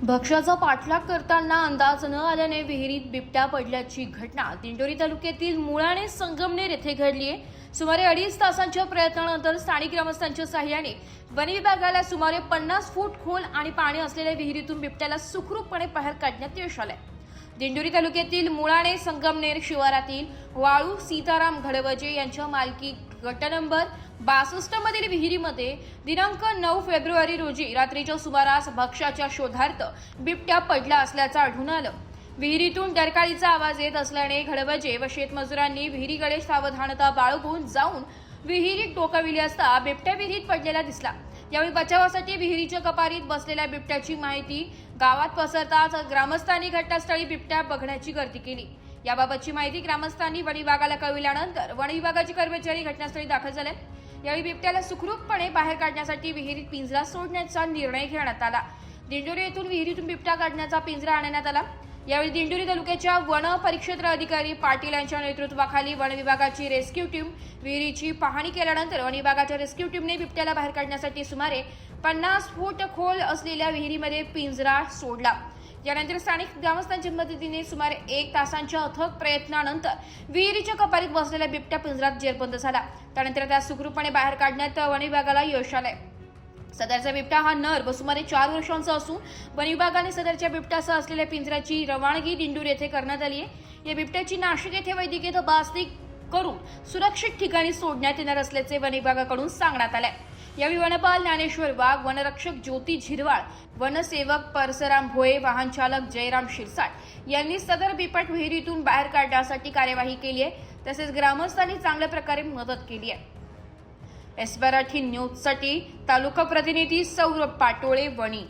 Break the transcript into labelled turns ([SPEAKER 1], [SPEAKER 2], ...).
[SPEAKER 1] भक्ष्याचा पाठलाग करताना अंदाज न आल्याने विहिरीत बिबट्या पडल्याची घटना दिंडोरी तालुक्यातील मुळाणे संगमनेर येथे घडली आहे। सुमारे 2.5 तासांच्या प्रयत्नानंतर स्थानिक ग्रामस्थांच्या सहाय्याने वन विभागाला सुमारे 50 फूट खोल आणि पाणी असलेल्या विहिरीतून बिबट्याला सुखरूपपणे बाहेर काढण्यात यश आले। दिंडोरी तालुक्यातील मुळाणे संगमनेर शिवारातील वाळू सीताराम घडवजे यांच्या मालकी गट नंबर 62 मधील विहिरीमध्ये दिनांक 9 फेब्रुवारी रोजी रात्रीच्या सुमारास भक्ष्याच्या शोधार्थ बिबट्या पडला असल्याचं आढळून आलं। विहिरीतून डरकाळीचा आवाज येत असल्याने घडवजे व शेतमजुरांनी विहिरीकडे सावधानता बाळगून जाऊन विहिरीत डोकाविली असता बिबट्या विहिरीत पडलेला दिसला। यावेळी बचावासाठी विहिरीच्या कपारीत बसलेल्या बिबट्याची माहिती गावात पसरताच ग्रामस्थांनी घटनास्थळी बिबट्या बघण्याची गर्दी केली। याबाबतची माहिती ग्रामस्थांनी वन विभागाला कळविल्यानंतर वन विभागाचे कर्मचारी घटनास्थळी दाखल झाले। यावेळी बिबट्याला सुखरूपपणे बाहेर काढण्यासाठी विहिरीत पिंजरा सोडण्याचा निर्णय घेण्यात आला। दिंडोरी येथून विहिरीतून बिबट्या काढण्याचा पिंजरा आणण्यात आला। यावेळी दिंडोरी तालुक्याच्या वन परिक्षेत्र अधिकारी पाटील यांच्या नेतृत्वाखाली वन विभागाची रेस्क्यू टीम विहिरीची पाहणी केल्यानंतर वन विभागाच्या रेस्क्यू टीमने बिबट्याला बाहेर काढण्यासाठी सुमारे 50 फूट खोल असलेल्या विहिरीमध्ये पिंजरा सोडला। यानंतर स्थानिक ग्रामस्थांच्या मदतीने सुमारे 1 तासांच्या अथक प्रयत्नानंतर विहिरीच्या कपारीत बसलेल्या बिबट्या पिंजऱ्यात जेरबंद झाला। त्यानंतर त्या सुखरूपपणे बाहेर काढण्यात वन विभागाला यश आले। सदरचा बिबट्या हा नर व सुमारे 4 वर्षांचा असून वन विभागाने सदरच्या बिबट्यासह असलेल्या पिंजऱ्याची रवानगी दिंडोरी येथे करण्यात आली आहे। या बिबट्याची नाशिक येथे वैद्यकीय तपासणी करून सुरक्षित ठिकाणी सोडण्यात येणार असल्याचे वन विभागाकडून सांगण्यात आले। यावेळी वनपाल ज्ञानेश्वर वाघ, वनरक्षक ज्योती झिरवाळ, वनसेवक परसराम भोये, वाहन चालक जयराम शिरसाट यांनी सदर बिबट विहिरीतून बाहेर काढण्यासाठी कार्यवाही केली आहे। तसेच ग्रामस्थांनी चांगल्या प्रकारे मदत केली आहे। एस मराठी न्यूजसाठी तालुका प्रतिनिधी सौरभ पाटोळे, वणी।